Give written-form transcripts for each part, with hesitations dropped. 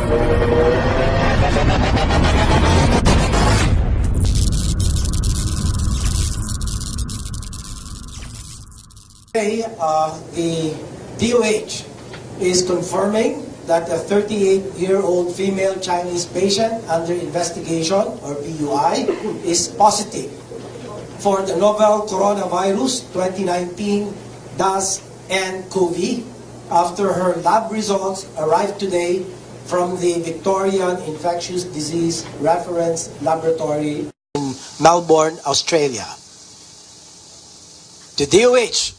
The DOH is confirming that a 38-year-old female Chinese patient under investigation, or PUI, is positive for the novel coronavirus 2019 DAS-CoV after her lab results arrived today from the Victorian Infectious Disease Reference Laboratory in Melbourne, Australia. The DOH,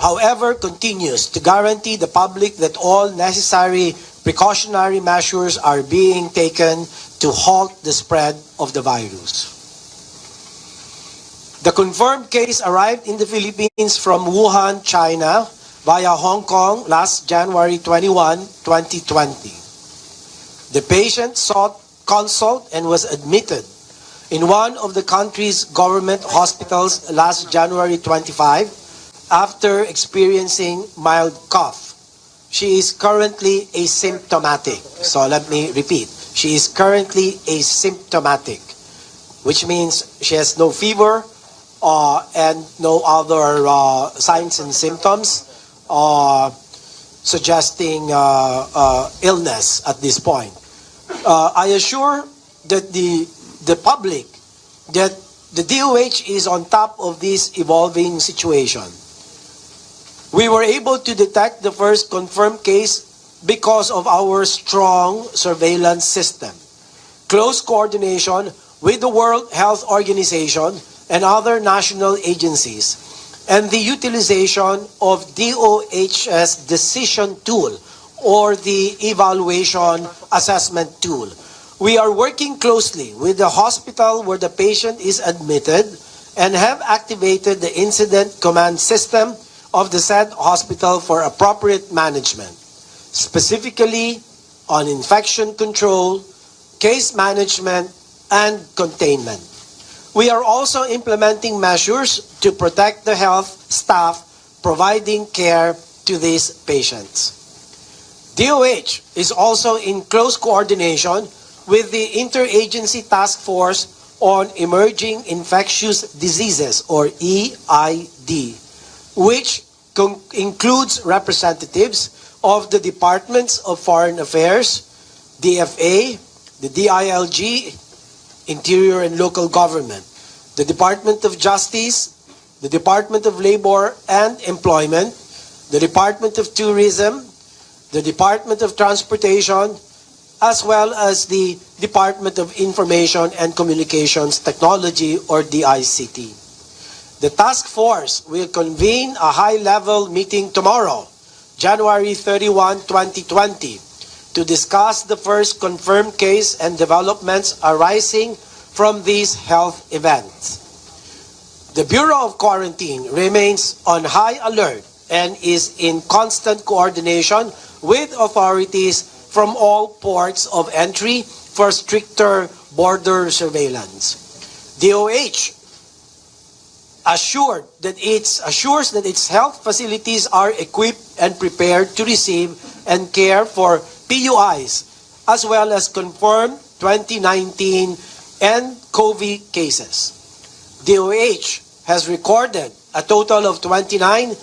however, continues to guarantee the public that all necessary precautionary measures are being taken to halt the spread of the virus. The confirmed case arrived in the Philippines from Wuhan, China, via Hong Kong last January 21, 2020. The patient sought consult and was admitted in one of the country's government hospitals last January 25 after experiencing mild cough. She is currently asymptomatic. So let me repeat. She is currently asymptomatic, which means she has no fever and no other signs and symptoms suggesting illness at this point. I assure that the public that the DOH is on top of this evolving situation. We were able to detect the first confirmed case because of our strong surveillance system, close coordination with the World Health Organization and other national agencies, and the utilization of DOH's decision tool or the evaluation assessment tool. We are working closely with the hospital where the patient is admitted and have activated the incident command system of the said hospital for appropriate management, specifically on infection control, case management, and containment. We are also implementing measures to protect the health staff providing care to these patients. DOH is also in close coordination with the Interagency Task Force on Emerging Infectious Diseases, or EID, which includes representatives of the Departments of Foreign Affairs, DFA, the DILG, Interior and Local Government, the Department of Justice, the Department of Labor and Employment, the Department of Tourism, the Department of Transportation, as well as the Department of Information and Communications Technology, or DICT. The task force will convene a high-level meeting tomorrow, January 31, 2020, to discuss the first confirmed case and developments arising from these health events. The Bureau of Quarantine remains on high alert and is in constant coordination with authorities from all ports of entry for stricter border surveillance. DOH assures that its health facilities are equipped and prepared to receive and care for PUIs, as well as confirmed 2019 and COVID cases. DOH has recorded a total of 29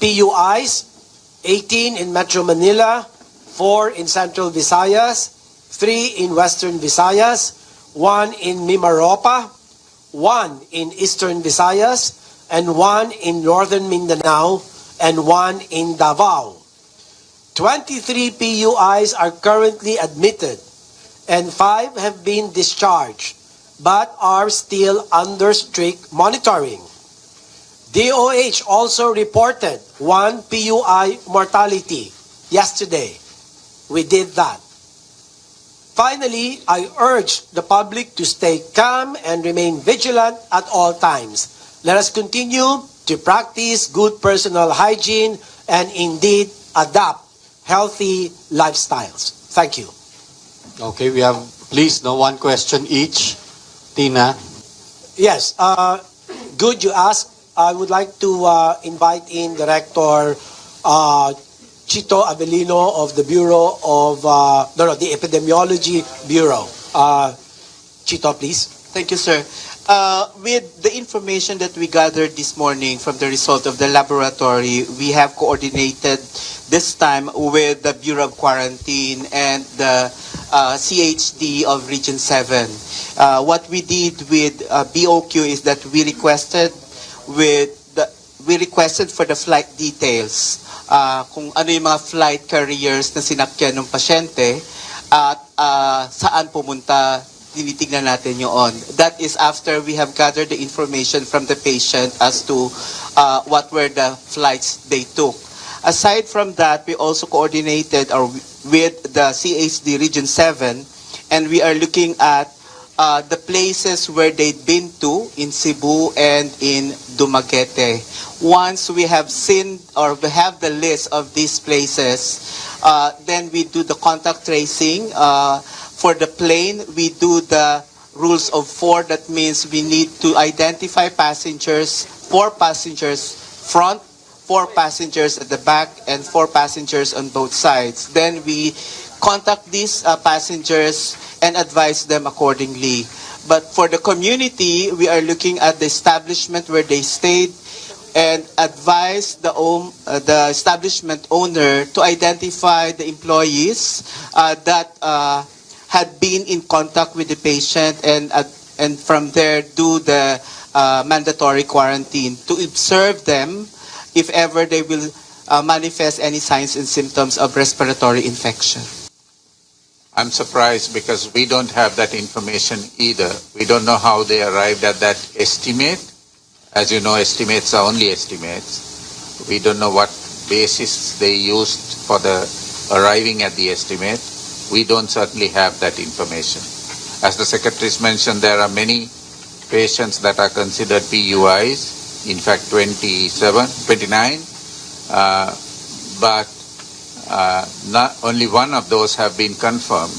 PUIs, 18 in Metro Manila, 4 in Central Visayas, 3 in Western Visayas, 1 in Mimaropa, 1 in Eastern Visayas, and 1 in Northern Mindanao, and 1 in Davao. 23 PUIs are currently admitted, and 5 have been discharged, but are still under strict monitoring. DOH also reported 1 PUI mortality yesterday. We did that. Finally, I urge the public to stay calm and remain vigilant at all times. Let us continue to practice good personal hygiene and indeed adopt healthy lifestyles. Thank you. Okay, we have, please, one question each. Tina. Yes, good you asked. I would like to invite in Director Chito Avellino of the Bureau of, the Epidemiology Bureau. Chito, please. Thank you, sir. With the information that we gathered this morning from the result of the laboratory, we have coordinated this time with the Bureau of Quarantine and the CHD of Region 7. What we did with BOQ is that we requested for the flight details, kung ano yung mga flight carriers na sinakyan ng pasyente at saan pumunta, tinitignan natin yun. That is after we have gathered the information from the patient as to what were the flights they took. Aside from that, we also coordinated with the CHD Region 7, and we are looking at the places where they'd been to in Cebu and in Dumaguete. Once we have seen or we have the list of these places, then we do the contact tracing. For the plane, we do the rules of 4. That means we need to identify passengers, 4 passengers front, 4 passengers at the back, and 4 passengers on both sides. Then we contact these passengers and advise them accordingly. But for the community, we are looking at the establishment where they stayed and advise the establishment owner to identify the employees that had been in contact with the patient, and from there do the mandatory quarantine to observe them if ever they will manifest any signs and symptoms of respiratory infection. I'm surprised because we don't have that information either. We don't know how they arrived at that estimate. As you know, estimates are only estimates. We don't know what basis they used for the arriving at the estimate. We don't certainly have that information. As the secretaries mentioned, there are many patients that are considered PUIs, in fact 29, but not only one of those have been confirmed.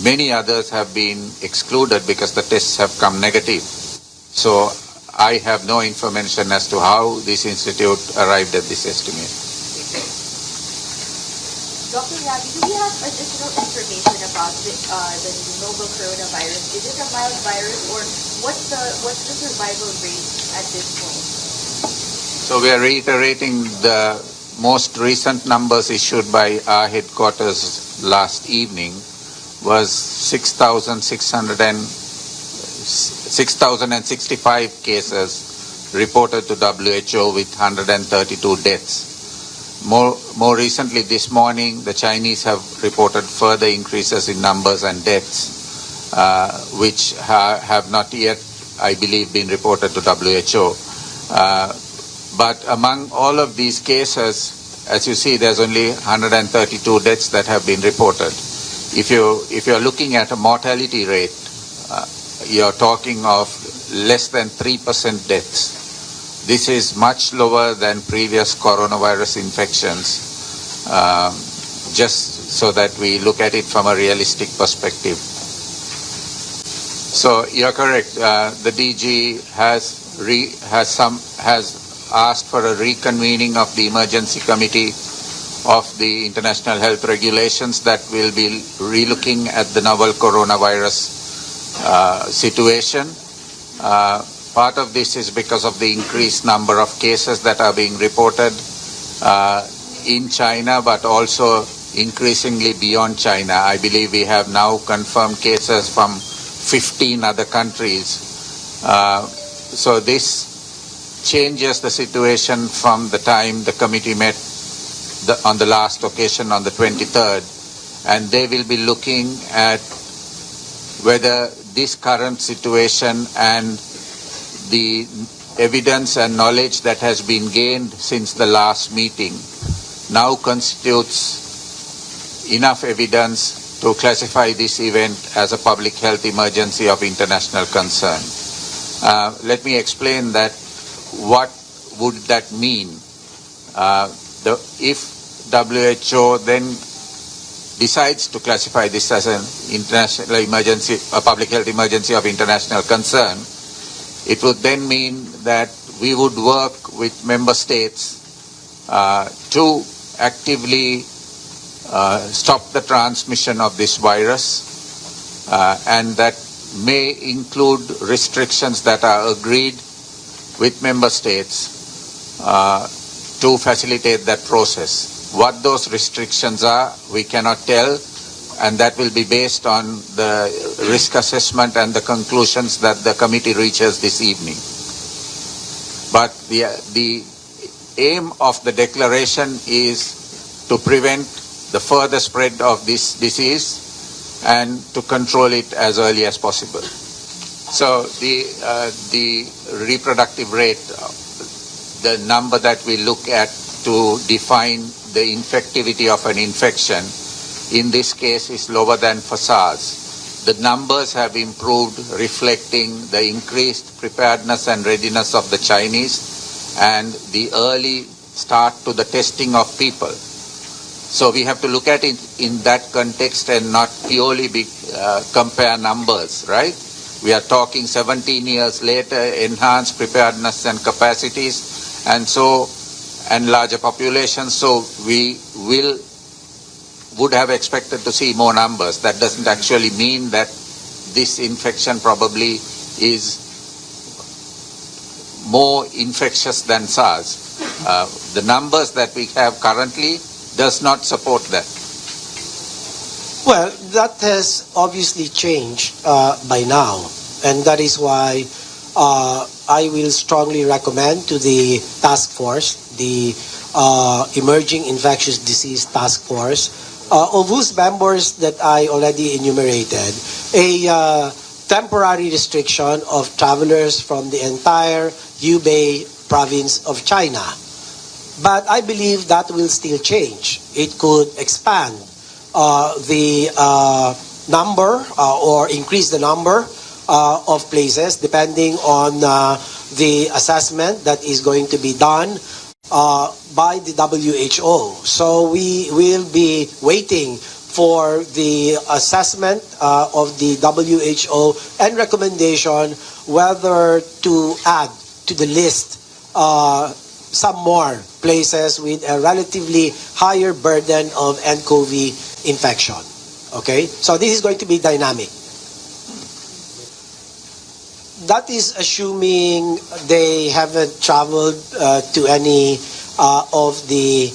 Many others have been excluded because the tests have come negative. So I have no information as to how this institute arrived at this estimate. Dr. Rabi, do we have additional information about the novel coronavirus? Is it a mild virus, or what's the survival rate at this point? So we are reiterating the most recent numbers issued by our headquarters last evening was 6,065 cases reported to WHO with 132 deaths. More recently this morning, the Chinese have reported further increases in numbers and deaths, which have not yet, I believe, been reported to WHO. But among all of these cases, as you see, there's only 132 deaths that have been reported. If you're looking at a mortality rate, you're talking of less than 3% deaths. This is much lower than previous coronavirus infections, just so that we look at it from a realistic perspective. So you're correct. The DG has asked for a reconvening of the emergency committee of the international health regulations that will be relooking at the novel coronavirus situation. Part of this is because of the increased number of cases that are being reported in China, but also increasingly beyond China. I believe we have now confirmed cases from 15 other countries. So this changes the situation from the time the committee met on the last occasion on the 23rd, and they will be looking at whether this current situation and the evidence and knowledge that has been gained since the last meeting now constitutes enough evidence to classify this event as a public health emergency of international concern. Let me explain that. What would that mean? If WHO then decides to classify this as an international emergency, a public health emergency of international concern, it would then mean that we would work with member states to actively stop the transmission of this virus, and that may include restrictions that are agreed with member states to facilitate that process. What those restrictions are, we cannot tell, and that will be based on the risk assessment and the conclusions that the committee reaches this evening. But the aim of the declaration is to prevent the further spread of this disease and to control it as early as possible. So the reproductive rate, the number that we look at to define the infectivity of an infection, in this case is lower than for SARS. The numbers have improved, reflecting the increased preparedness and readiness of the Chinese and the early start to the testing of people. So we have to look at it in that context and not purely compare numbers, right? We are talking 17 years later, enhanced preparedness and capacities, and larger populations. So we would have expected to see more numbers. That doesn't actually mean that this infection probably is more infectious than SARS. The numbers that we have currently does not support that. Well, that has obviously changed by now, and that is why I will strongly recommend to the task force, the Emerging Infectious Disease Task Force, of whose members that I already enumerated, a temporary restriction of travelers from the entire Hubei province of China. But I believe that will still change. It could expand the number or increase the number of places depending on the assessment that is going to be done by the WHO. So we will be waiting for the assessment of the WHO and recommendation whether to add to the list some more places with a relatively higher burden of nCoV infection. Okay? So this is going to be dynamic. That is assuming they haven't traveled to any of the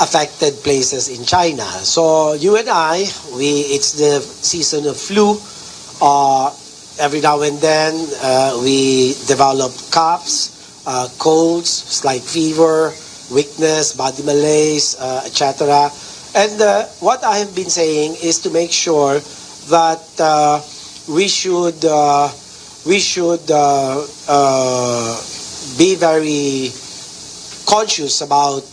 affected places in China. So you and I, it's the season of flu. Every now and then we develop coughs, colds, slight fever, weakness, body malaise, etc. And what I have been saying is to make sure that we should be very conscious about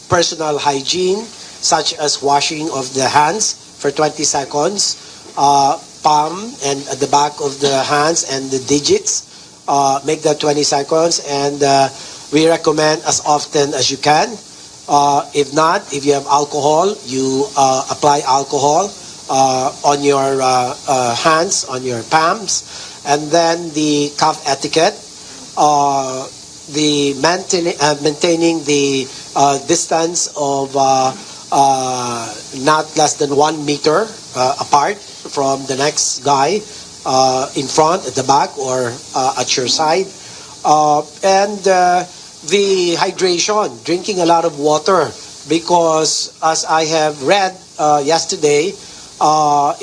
personal hygiene, such as washing of the hands for 20 seconds, palm and at the back of the hands and the digits, make that 20 seconds, and we recommend as often as you can. If not, if you have alcohol, you apply alcohol on your hands, on your palms. And then the cough etiquette, the maintaining the distance of not less than 1 meter apart from the next guy in front, at the back, or at your side. And the hydration, drinking a lot of water, because as I have read yesterday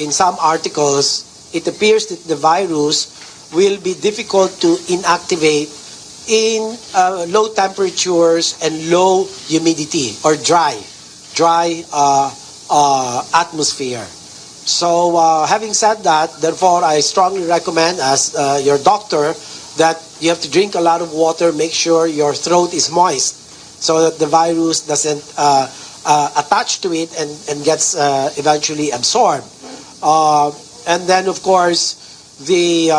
in some articles, it appears that the virus will be difficult to inactivate in low temperatures and low humidity or dry atmosphere. So having said that, therefore I strongly recommend as your doctor that you have to drink a lot of water, make sure your throat is moist so that the virus doesn't attach to it and gets eventually absorbed. And then, of course, the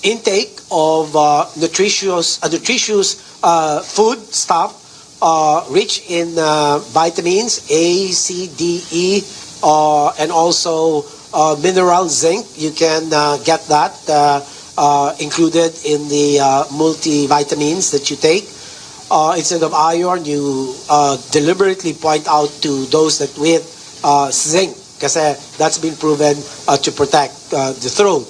intake of nutritious food stuff rich in vitamins A, C, D, E, and also mineral zinc. You can get that included in the multivitamins that you take. instead of iron, you deliberately point out to those that with zinc, kasi that's been proven to protect the throat.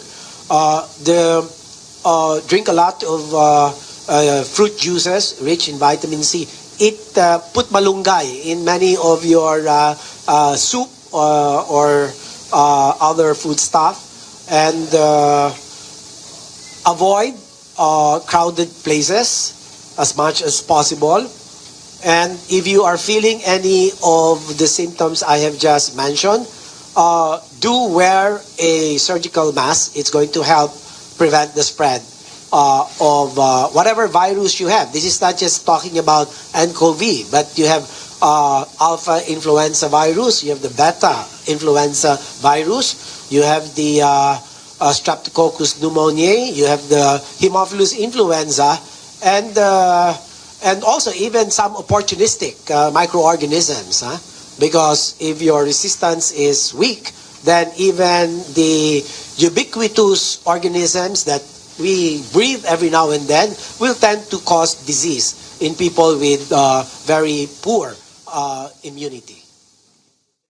Drink a lot of fruit juices rich in vitamin C. Eat put malunggay in many of your soup or other food stuff, and avoid crowded places as much as possible. And if you are feeling any of the symptoms I have just mentioned, do wear a surgical mask. It's going to help prevent the spread of whatever virus you have. This is not just talking about nCoV, but you have alpha influenza virus, you have the beta influenza virus, you have the streptococcus pneumoniae, you have the Haemophilus influenza, and also even some opportunistic microorganisms. Because if your resistance is weak, then even the ubiquitous organisms that we breathe every now and then will tend to cause disease in people with very poor immunity.